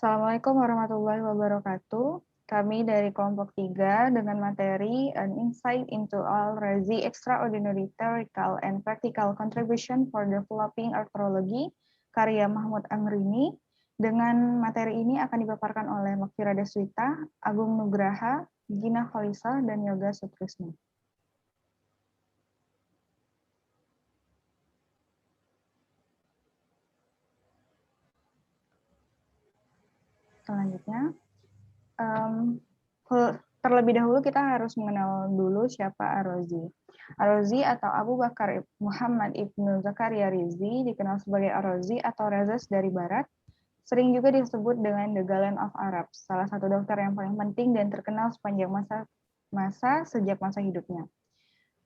Assalamualaikum warahmatullahi wabarakatuh. Kami dari kelompok 3 dengan materi An Insight into Al-Razi Extraordinary Theoretical and Practical Contribution for Developing Archaeology, karya Mahmud Amrini. Dengan materi ini akan dipaparkan oleh Makfira Deswita, Agung Nugraha, Gina Khalisa, dan Yoga Sutrisno. Selanjutnya, terlebih dahulu kita harus mengenal dulu siapa Ar-Razi. Ar-Razi atau Abu Bakar Muhammad Ibnu Zakaria Rizi dikenal sebagai Ar-Razi atau Razas dari Barat, sering juga disebut dengan The Galen of Arab, salah satu dokter yang paling penting dan terkenal sepanjang masa sejak masa hidupnya.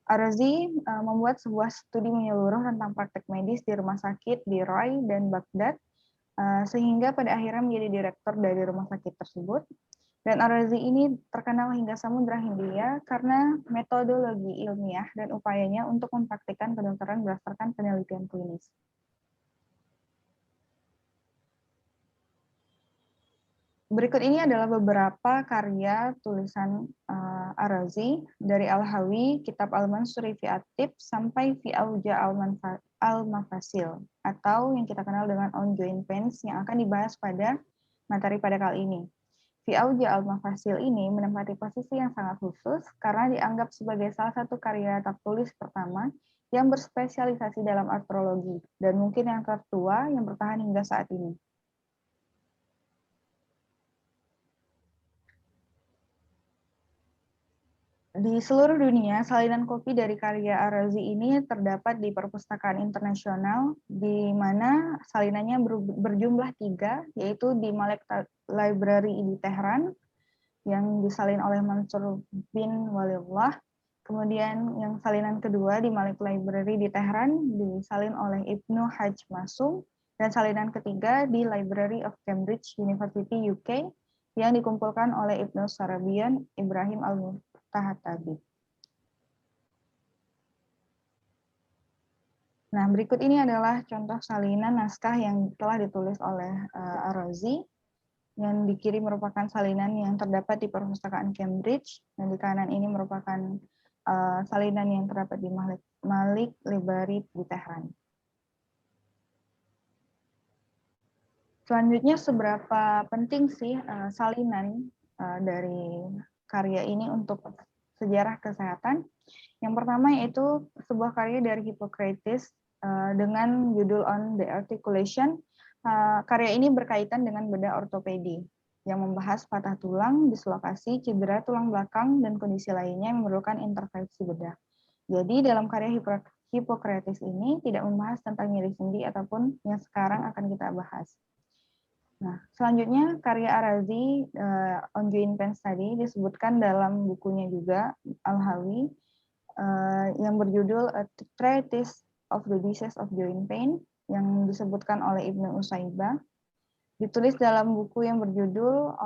Ar-Razi membuat sebuah studi menyeluruh tentang praktek medis di rumah sakit di Roy dan Baghdad, sehingga pada akhirnya menjadi direktur dari rumah sakit tersebut. Dan Ar-Razi ini terkenal hingga Samudra Hindia karena metodologi ilmiah dan upayanya untuk mempraktikkan kedokteran berdasarkan penelitian klinis. Berikut ini adalah beberapa karya tulisan Ar-Razi dari Al-Hawi, Kitab Al-Mansuri fi At-Tib, sampai fi Auja Al-Mafasil, atau yang kita kenal dengan On Joint Pains yang akan dibahas pada materi pada kali ini. Fi Auja Al-Mafasil ini menempati posisi yang sangat khusus karena dianggap sebagai salah satu karya tertulis pertama yang berspesialisasi dalam arkeologi dan mungkin yang tertua yang bertahan hingga saat ini. Di seluruh dunia, salinan kopi dari karya Ar-Razi ini terdapat di perpustakaan internasional, di mana salinannya berjumlah 3, yaitu di Malik Library di Tehran, yang disalin oleh Mansur bin Walillah. Kemudian yang salinan kedua di Malik Library di Tehran, disalin oleh Ibnu Hajj Masum. Dan salinan ketiga di Library of Cambridge University, UK, yang dikumpulkan oleh Ibnu Sarabian Ibrahim Al-Muhtahatabi. Nah, berikut ini adalah contoh salinan naskah yang telah ditulis oleh Ar-Razi. Yang di kiri merupakan salinan yang terdapat di perpustakaan Cambridge, dan di kanan ini merupakan salinan yang terdapat di Malik Library di Tehran. Selanjutnya, seberapa penting sih salinan dari karya ini untuk sejarah kesehatan? Yang pertama yaitu sebuah karya dari Hippocrates dengan judul On the Articulation. Karya ini berkaitan dengan bedah ortopedi yang membahas patah tulang, dislokasi, cedera tulang belakang, dan kondisi lainnya yang memerlukan intervensi bedah. Jadi dalam karya Hippocrates ini tidak membahas tentang nyeri sendi ataupun yang sekarang akan kita bahas. Nah, selanjutnya karya Ar-Razi On Joint Pains tadi disebutkan dalam bukunya juga Al-Hawi yang berjudul A Treatise of the Disease of Joint Pain yang disebutkan oleh Ibnu Usaibah, ditulis dalam buku yang berjudul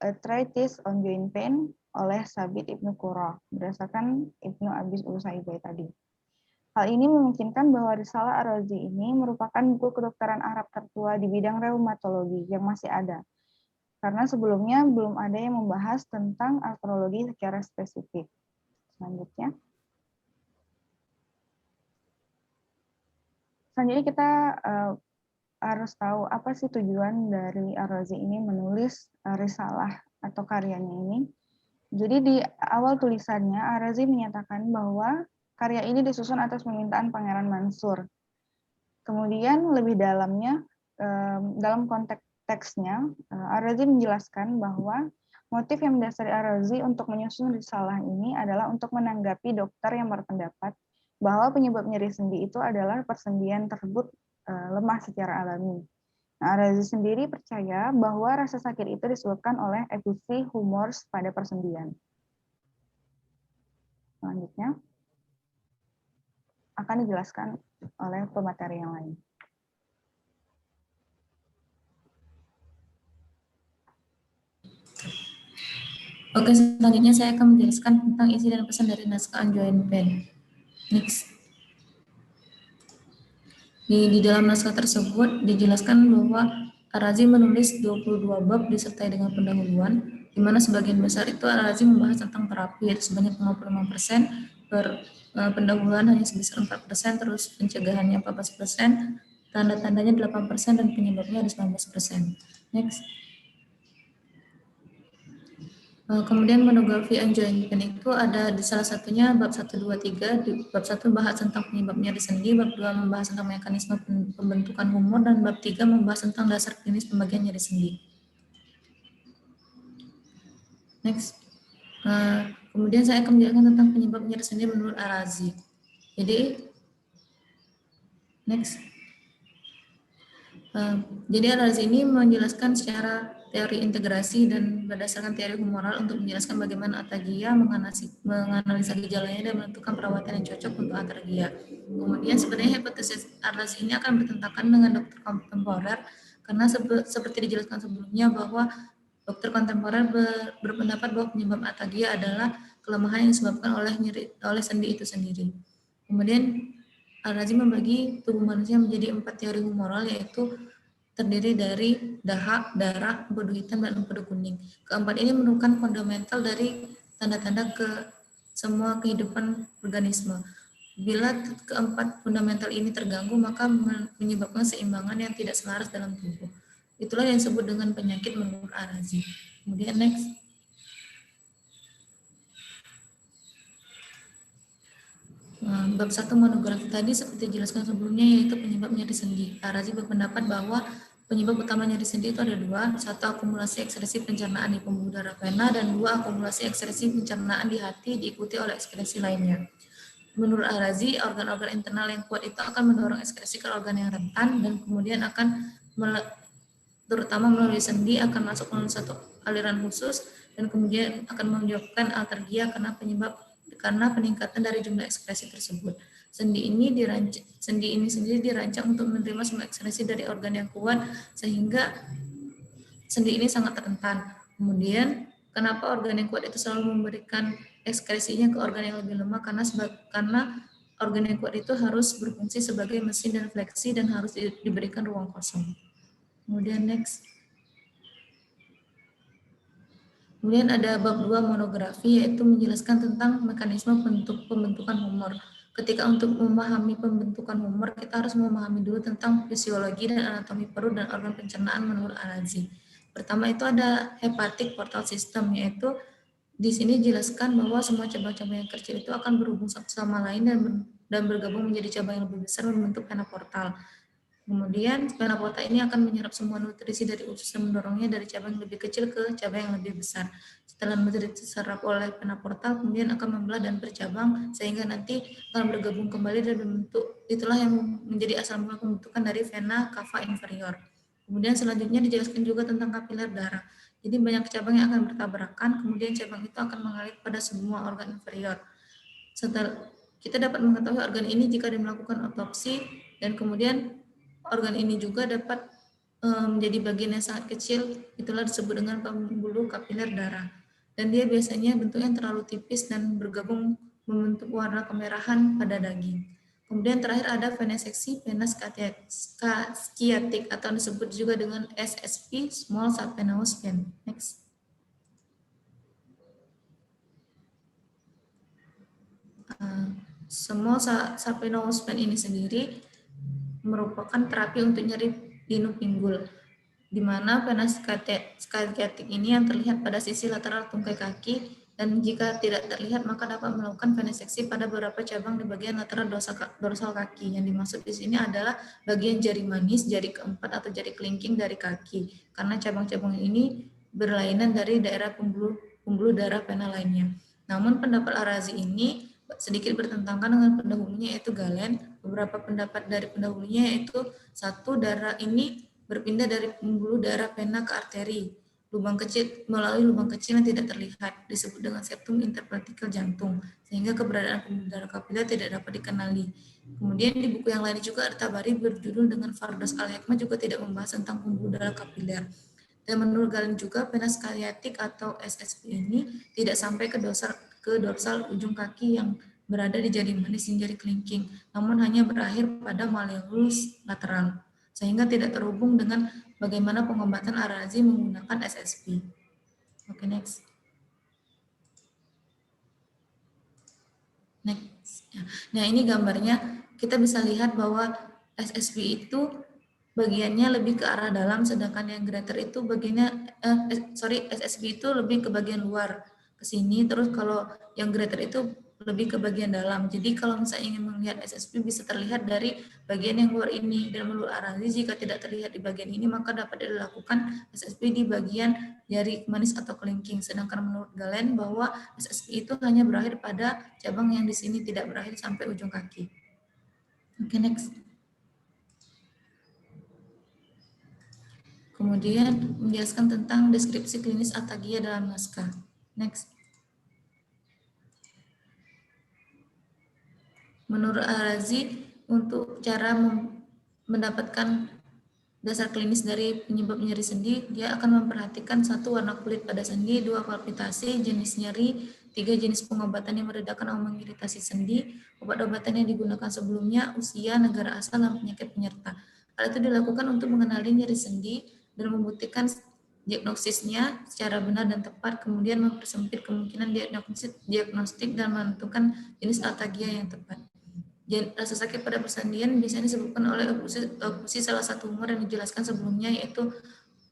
A Treatise on Joint Pain oleh Sabit Ibnu Qurra berdasarkan Ibnu Abi Usaibah tadi. Hal ini memungkinkan bahwa Risalah Ar-Razi ini merupakan buku kedokteran Arab tertua di bidang reumatologi yang masih ada. Karena sebelumnya belum ada yang membahas tentang arkeologi secara spesifik. Selanjutnya kita harus tahu apa sih tujuan dari Ar-Razi ini menulis risalah atau karyanya ini. Jadi di awal tulisannya Ar-Razi menyatakan bahwa karya ini disusun atas permintaan Pangeran Mansur. Kemudian lebih dalamnya dalam konteks teksnya Ar-Razi menjelaskan bahwa motif yang mendasari Ar-Razi untuk menyusun risalah ini adalah untuk menanggapi dokter yang berpendapat bahwa penyebab nyeri sendi itu adalah persendian tersebut lemah secara alami. Nah, Ar-Razi sendiri percaya bahwa rasa sakit itu disebabkan oleh efisi humors pada persendian. Selanjutnya akan dijelaskan oleh pemateri yang lain. Oke, selanjutnya saya akan menjelaskan tentang isi dan pesan dari naskah On Joint Pains. Next. Di dalam naskah tersebut dijelaskan bahwa Ar-Razi menulis 22 bab disertai dengan pendahuluan, di mana sebagian besar itu Ar-Razi membahas tentang terapi, yaitu sebanyak 55%, pendahuluan hanya sebesar 4%, terus pencegahannya 14%, tanda-tandanya 8%, dan penyebabnya ada 19%. Next. Kemudian monografi angioedema itu ada di salah satunya bab 1, 2, 3. Di bab 1 membahas tentang penyebab nyeri sendi, bab 2 membahas tentang mekanisme pembentukan humor, dan bab 3 membahas tentang dasar klinis pembagian nyeri sendi. Next. Kemudian saya akan menjelaskan tentang penyebab nyeri sendi menurut Ar-Razi. Jadi, next. Jadi Ar-Razi ini menjelaskan secara teori integrasi dan berdasarkan teori humoral untuk menjelaskan bagaimana atagia, menganalisa gejalanya dan menentukan perawatan yang cocok untuk atagia. Kemudian sebenarnya hipotesis Ar-Razi ini akan bertentangan dengan dokter kontemporer karena seperti dijelaskan sebelumnya bahwa dokter kontemporer berpendapat bahwa penyebab atagia adalah kelemahan yang disebabkan oleh sendi itu sendiri. Kemudian Ar-Razi membagi tubuh manusia menjadi 4 teori humoral, yaitu terdiri dari dahak, darah, empedu hitam, dan empedu kuning. Keempat ini merupakan fundamental dari tanda-tanda ke semua kehidupan organisme. Bila keempat fundamental ini terganggu, maka menyebabkan seimbangan yang tidak selaras dalam tubuh. Itulah yang disebut dengan penyakit menurut Ar-Razi. Kemudian next. Bab 1 monografi tadi seperti dijelaskan sebelumnya, yaitu penyebab nyeri sendi. Ar-Razi berpendapat bahwa penyebab utama nyeri sendi itu ada dua, satu akumulasi ekskresi pencernaan di pembuluh darah vena, dan dua akumulasi ekskresi pencernaan di hati diikuti oleh ekskresi lainnya. Menurut Ar-Razi, organ-organ internal yang kuat itu akan mendorong ekskresi ke organ yang rentan, dan kemudian akan terutama melalui sendi akan masuk melalui satu aliran khusus, dan kemudian akan menyebabkan atergia karena peningkatan dari jumlah ekskresi tersebut. Sendi ini sendiri dirancang untuk menerima semua ekskresi dari organ yang kuat, sehingga sendi ini sangat rentan. Kemudian, kenapa organ yang kuat itu selalu memberikan ekskresinya ke organ yang lebih lemah? Karena organ yang kuat itu harus berfungsi sebagai mesin dan fleksi dan harus diberikan ruang kosong. Kemudian next. Kemudian ada bab 2 monografi, yaitu menjelaskan tentang mekanisme pembentukan humor. Ketika untuk memahami pembentukan humor, kita harus memahami dulu tentang fisiologi dan anatomi perut dan organ pencernaan menurut Ar-Razi. Pertama itu ada hepatic portal system, yaitu di sini dijelaskan bahwa semua cabang-cabang yang kecil itu akan berhubung satu sama lain dan bergabung menjadi cabang yang lebih besar membentuk vena portal. Kemudian vena porta ini akan menyerap semua nutrisi dari usus dan mendorongnya dari cabang yang lebih kecil ke cabang yang lebih besar. Setelah nutrisi diserap oleh vena porta, kemudian akan membelah dan bercabang sehingga nanti akan bergabung kembali dan membentuk. Itulah yang menjadi asal mula pembentukan dari vena cava inferior. Kemudian selanjutnya dijelaskan juga tentang kapiler darah. Jadi banyak cabang yang akan bertabrakan, kemudian cabang itu akan mengalir pada semua organ inferior. Setelah kita dapat mengetahui organ ini jika melakukan otopsi, dan kemudian organ ini juga dapat menjadi bagian yang sangat kecil, itulah disebut dengan pembuluh kapiler darah. Dan dia biasanya bentuknya terlalu tipis dan bergabung membentuk warna kemerahan pada daging. Kemudian terakhir ada vena seksi, vena sciatic atau disebut juga dengan SSV, small subvenous vein. Next. Small subvenous vein ini sendiri merupakan terapi untuk nyeri linu pinggul, di mana vena sciatic ini yang terlihat pada sisi lateral tungkai kaki, dan jika tidak terlihat maka dapat melakukan veneseksi pada beberapa cabang di bagian lateral dorsal kaki. Yang dimaksud di sini adalah bagian jari manis, jari keempat atau jari kelingking dari kaki, karena cabang-cabang ini berlainan dari daerah pembuluh darah vena lainnya. Namun pendapat Ar-Razi ini sedikit bertentangan dengan pendahulunya, yaitu Galen. Beberapa pendapat dari pendahulunya yaitu satu, darah ini berpindah dari pembuluh darah vena ke arteri melalui lubang kecil yang tidak terlihat, disebut dengan septum intervertikal jantung, sehingga keberadaan pembuluh darah kapiler tidak dapat dikenali. Kemudian di buku yang lain juga Tabari berjudul dengan Fardos al-Hikmah juga tidak membahas tentang pembuluh darah kapiler. Dan menurut Galen juga vena sciatic atau SSV ini tidak sampai ke dorsal ujung kaki yang berada di jari manis dan jari kelingking, namun hanya berakhir pada malleolus lateral. sehingga tidak terhubung dengan bagaimana pengobatan Al-Razi menggunakan SSP. Oke, next. Next. Nah, ini gambarnya kita bisa lihat bahwa SSP itu bagiannya lebih ke arah dalam, sedangkan yang greater itu bagiannya SSP itu lebih ke bagian luar ke sini, terus kalau yang greater itu lebih ke bagian dalam. Jadi kalau misalnya ingin melihat SSP bisa terlihat dari bagian yang luar ini, dan menurut Arazi jika tidak terlihat di bagian ini maka dapat dilakukan SSP di bagian jari manis atau kelingking. Sedangkan menurut Galen bahwa SSP itu hanya berakhir pada cabang yang di sini, tidak berakhir sampai ujung kaki. Oke, next. Kemudian menjelaskan tentang deskripsi klinis atagia dalam naskah. Next. Menurut Al-Razi, untuk cara mendapatkan dasar klinis dari penyebab nyeri sendi, dia akan memperhatikan 1. Warna kulit pada sendi, 2. Palpitasi, jenis nyeri, 3. Jenis pengobatan yang meredakan atau mengiritasi sendi, obat-obatan yang digunakan sebelumnya, usia, negara asal, dan penyakit penyerta. Hal itu dilakukan untuk mengenali nyeri sendi dan membuktikan diagnosisnya secara benar dan tepat, kemudian mempersempit kemungkinan diagnostik dan menentukan jenis atagia yang tepat. Rasa sakit pada persendian biasanya disebabkan oleh okusi salah satu humor yang dijelaskan sebelumnya, yaitu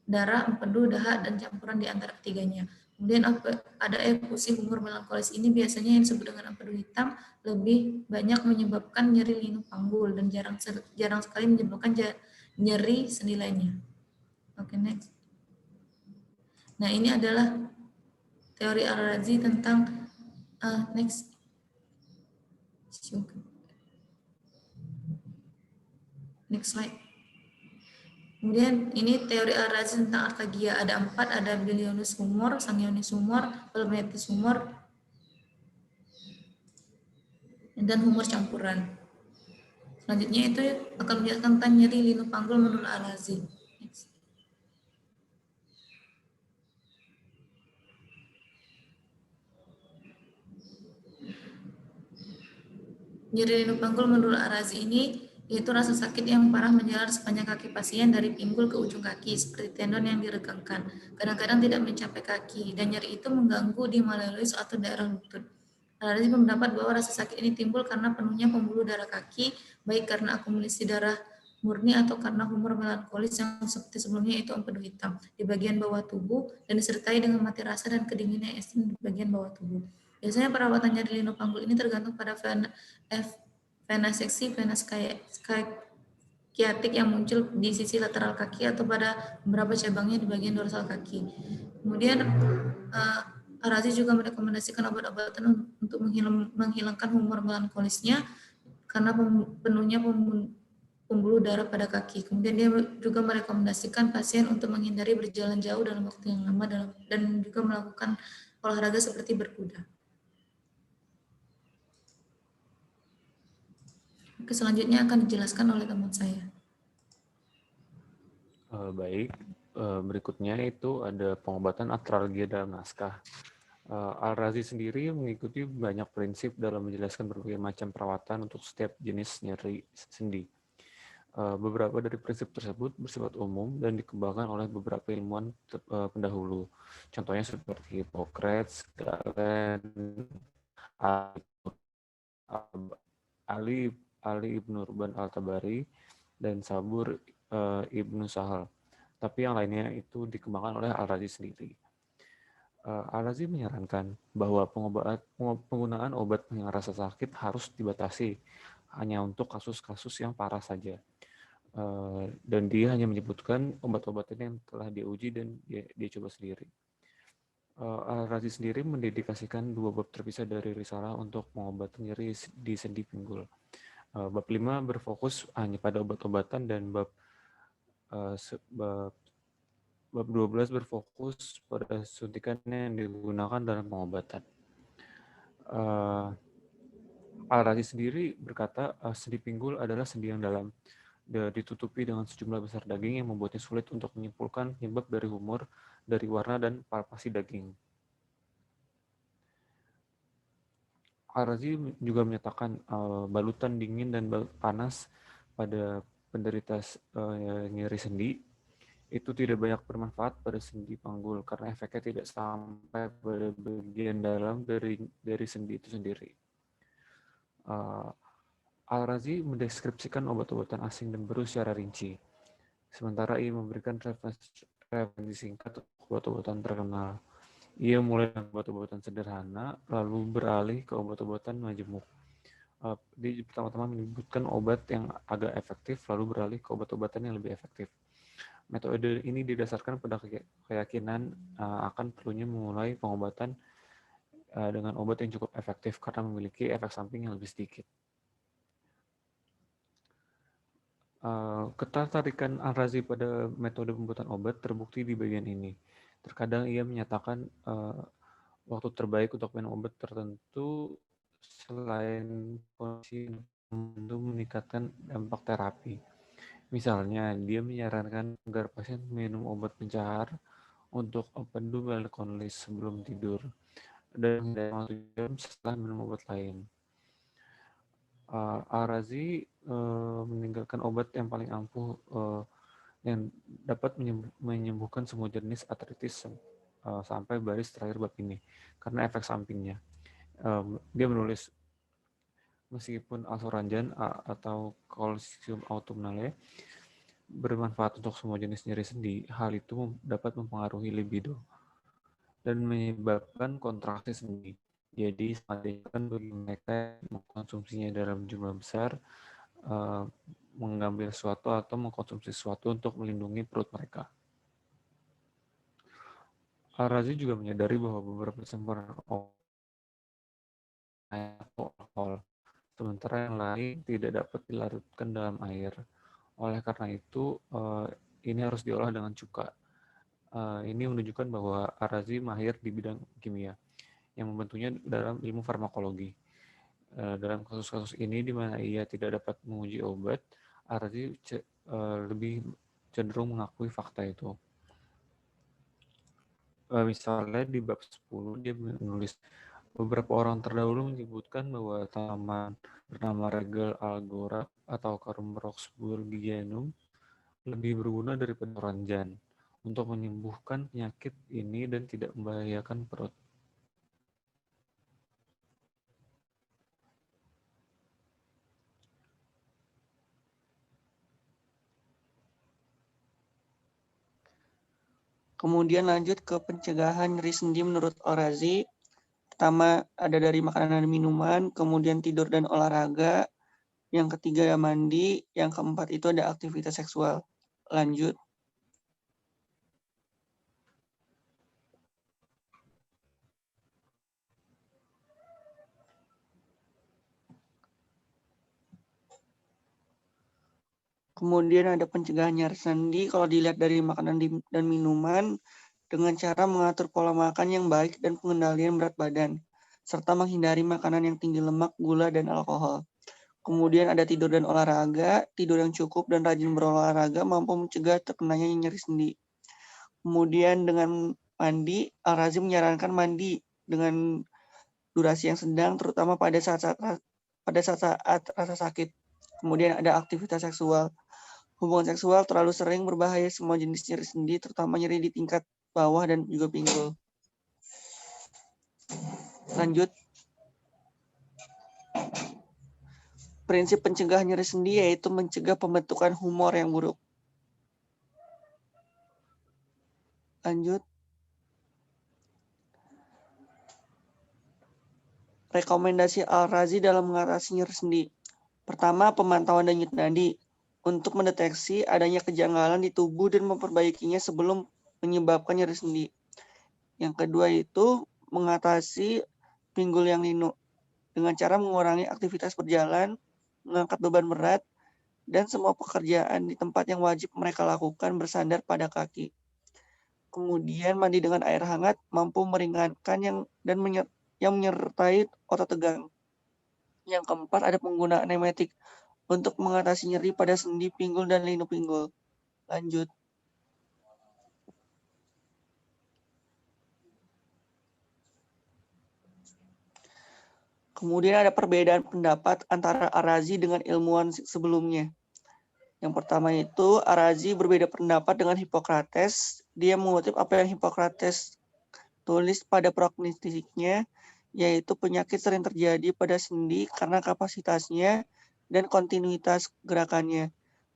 darah, empedu, dahak, dan campuran di antara ketiganya. Kemudian ada okusi humor melankolis ini biasanya yang disebut dengan empedu hitam lebih banyak menyebabkan nyeri linu panggul dan jarang sekali menyebabkan nyeri sendi lainnya. Oke, next. Nah, ini adalah teori Al-Razi tentang next. Next slide. Kemudian ini teori Al-Razi tentang atagia. Ada 4, ada bilionis humor, sangionis humor, palmetis humor, dan humor campuran. Selanjutnya itu akan menjelaskan tentang nyeri linu panggul menurut Al-Razi. Nyeri linu panggul menurut Al-Razi ini yaitu rasa sakit yang parah menjalar sepanjang kaki pasien dari pinggul ke ujung kaki, seperti tendon yang diregangkan. Kadang-kadang tidak mencapai kaki, dan nyeri itu mengganggu di malleolus atau daerah lutut. Al-Razi berpendapat bahwa rasa sakit ini timbul karena penuhnya pembuluh darah kaki, baik karena akumulasi darah murni atau karena humor melankolis yang seperti sebelumnya itu empedu hitam di bagian bawah tubuh, dan disertai dengan mati rasa dan kedinginan ekstrim di bagian bawah tubuh. Biasanya perawatan nyeri linu panggul ini tergantung pada vena seksi, vena skiatik yang muncul di sisi lateral kaki atau pada beberapa cabangnya di bagian dorsal kaki. Kemudian Al-Razi juga merekomendasikan obat-obatan untuk menghilangkan humor melankolisnya karena penuhnya pembuluh darah pada kaki. Kemudian dia juga merekomendasikan pasien untuk menghindari berjalan jauh dalam waktu yang lama dan juga melakukan olahraga seperti berkuda. Oke, selanjutnya akan dijelaskan oleh teman saya. Baik, berikutnya itu ada pengobatan astralgia dalam naskah. Al-Razi sendiri mengikuti banyak prinsip dalam menjelaskan berbagai macam perawatan untuk setiap jenis nyeri sendi. Beberapa dari prinsip tersebut bersifat umum dan dikembangkan oleh beberapa ilmuwan pendahulu. Contohnya seperti Hippocrates, Galen, Ali Ibnu Ruban Al-Tabari, dan Sabur Ibnu Sahal. Tapi yang lainnya itu dikembangkan oleh Al-Razi sendiri. Al-Razi menyarankan bahwa penggunaan obat penghilangkan rasa sakit harus dibatasi hanya untuk kasus-kasus yang parah saja. Dan dia hanya menyebutkan obat-obatan yang telah diuji dan dia coba sendiri. Al-Razi sendiri mendedikasikan 2 bab terpisah dari risalah untuk mengobati nyeri di sendi pinggul. Bab 5 berfokus hanya pada obat-obatan, dan bab 12 berfokus pada suntikan yang digunakan dalam pengobatan. Al-Razi sendiri berkata, sendi pinggul adalah sendi yang dalam, ditutupi dengan sejumlah besar daging yang membuatnya sulit untuk menyimpulkan penyebab dari humor, dari warna, dan palpasi daging. Al-Razi juga menyatakan balutan dingin dan panas pada penderita nyeri sendi itu tidak banyak bermanfaat pada sendi panggul karena efeknya tidak sampai pada bagian dalam dari sendi itu sendiri. Al-Razi mendeskripsikan obat-obatan asing dan baru secara rinci, sementara ia memberikan referensi singkat untuk obat-obatan terkenal. Ia mulai dengan obat-obatan sederhana, lalu beralih ke obat-obatan majemuk. Dia pertama-tama menyebutkan obat yang agak efektif, lalu beralih ke obat-obatan yang lebih efektif. Metode ini didasarkan pada keyakinan akan perlunya memulai pengobatan dengan obat yang cukup efektif karena memiliki efek samping yang lebih sedikit. Ketertarikan Al-Razi pada metode pembuatan obat terbukti di bagian ini. Terkadang ia menyatakan waktu terbaik untuk minum obat tertentu selain kondisi untuk meningkatkan dampak terapi. Misalnya, dia menyarankan agar pasien minum obat pencahar untuk opendu melatonin sebelum tidur dan 1 jam setelah minum obat lain. Al-Razi meninggalkan obat yang paling ampuh yang dapat menyembuhkan semua jenis artritis sampai baris terakhir bab ini karena efek sampingnya. Dia menulis, meskipun asoranjan atau calcium autumnale bermanfaat untuk semua jenis nyeri sendi, hal itu dapat mempengaruhi libido dan menyebabkan kontraksi sendi. Jadi sangat dianjurkan bagi mereka yang mengkonsumsinya dalam jumlah besar, mengambil sesuatu atau mengkonsumsi sesuatu untuk melindungi perut mereka. Al-Razi juga menyadari bahwa beberapa campuran atau alkohol, sementara yang lain tidak dapat dilarutkan dalam air. Oleh karena itu, ini harus diolah dengan cuka. Ini menunjukkan bahwa Al-Razi mahir di bidang kimia, yang membantunya dalam ilmu farmakologi. Dalam kasus-kasus ini, di mana ia tidak dapat menguji obat, Al-Razi lebih cenderung mengakui fakta itu. Misalnya di bab 10, dia menulis, beberapa orang terdahulu menyebutkan bahwa tanaman bernama Regal algora atau Carum roxburghianum lebih berguna daripada oranjan untuk menyembuhkan penyakit ini dan tidak membahayakan perut. Kemudian lanjut ke pencegahan nyeri sendi menurut Al-Razi. Pertama ada dari makanan dan minuman, kemudian tidur dan olahraga, yang ketiga ya mandi, yang keempat itu ada aktivitas seksual. Lanjut. Kemudian ada pencegahan nyeri sendi kalau dilihat dari makanan dan minuman dengan cara mengatur pola makan yang baik dan pengendalian berat badan, serta menghindari makanan yang tinggi lemak, gula, dan alkohol. Kemudian ada tidur dan olahraga, tidur yang cukup dan rajin berolahraga mampu mencegah terkenanya nyeri sendi. Kemudian dengan mandi, Al-Razi menyarankan mandi dengan durasi yang sedang, terutama pada saat rasa sakit. Kemudian ada aktivitas seksual. Hubungan seksual terlalu sering berbahaya semua jenis nyeri sendi, terutama nyeri di tingkat bawah dan juga pinggul. Lanjut. Prinsip pencegahan nyeri sendi yaitu mencegah pembentukan humor yang buruk. Lanjut. Rekomendasi Al-Razi dalam mengatasi nyeri sendi. Pertama, pemantauan denyut nadi untuk mendeteksi adanya kejanggalan di tubuh dan memperbaikinya sebelum menyebabkan nyeri sendi. Yang kedua itu mengatasi pinggul yang linu dengan cara mengurangi aktivitas berjalan, mengangkat beban berat, dan semua pekerjaan di tempat yang wajib mereka lakukan bersandar pada kaki. Kemudian mandi dengan air hangat mampu meringankan yang menyertai otot tegang. Yang keempat ada penggunaan emetik untuk mengatasi nyeri pada sendi pinggul dan linu pinggul. Lanjut. Kemudian ada perbedaan pendapat antara Al-Razi dengan ilmuwan sebelumnya. Yang pertama itu, Ar-Razi berbeda pendapat dengan Hippocrates. Dia mengutip apa yang Hippocrates tulis pada prognostiknya, yaitu penyakit sering terjadi pada sendi karena kapasitasnya dan kontinuitas gerakannya,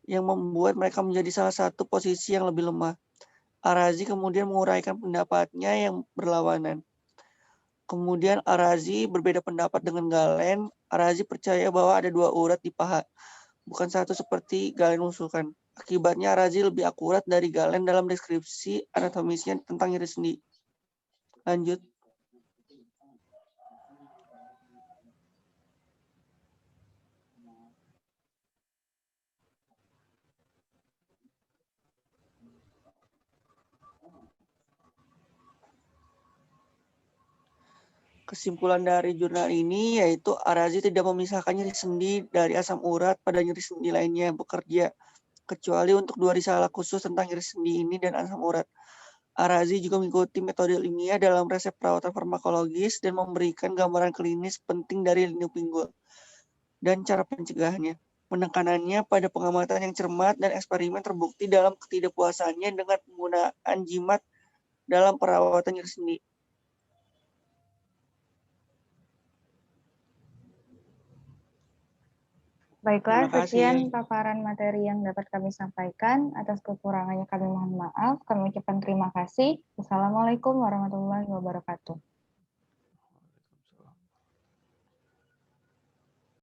yang membuat mereka menjadi salah satu posisi yang lebih lemah. Ar-Razi kemudian menguraikan pendapatnya yang berlawanan. Kemudian Ar-Razi berbeda pendapat dengan Galen. Ar-Razi percaya bahwa ada 2 urat di paha, bukan satu seperti Galen usulkan. Akibatnya Ar-Razi lebih akurat dari Galen dalam deskripsi anatomisnya tentang nyeri sendi. Lanjut. Kesimpulan dari jurnal ini yaitu Ar-Razi tidak memisahkan nyeri sendi dari asam urat pada nyeri sendi lainnya yang bekerja, kecuali untuk 2 risalah khusus tentang nyeri sendi ini dan asam urat. Ar-Razi juga mengikuti metode ilmiah dalam resep perawatan farmakologis dan memberikan gambaran klinis penting dari lini pinggul dan cara pencegahannya. Penekanannya pada pengamatan yang cermat dan eksperimen terbukti dalam ketidakpuasannya dengan penggunaan jimat dalam perawatan nyeri sendi. Baiklah, Terima kasih. sekian paparan materi yang dapat kami sampaikan. Atas kekurangannya kami mohon maaf. Kami ucapkan terima kasih. Wassalamualaikum warahmatullahi wabarakatuh.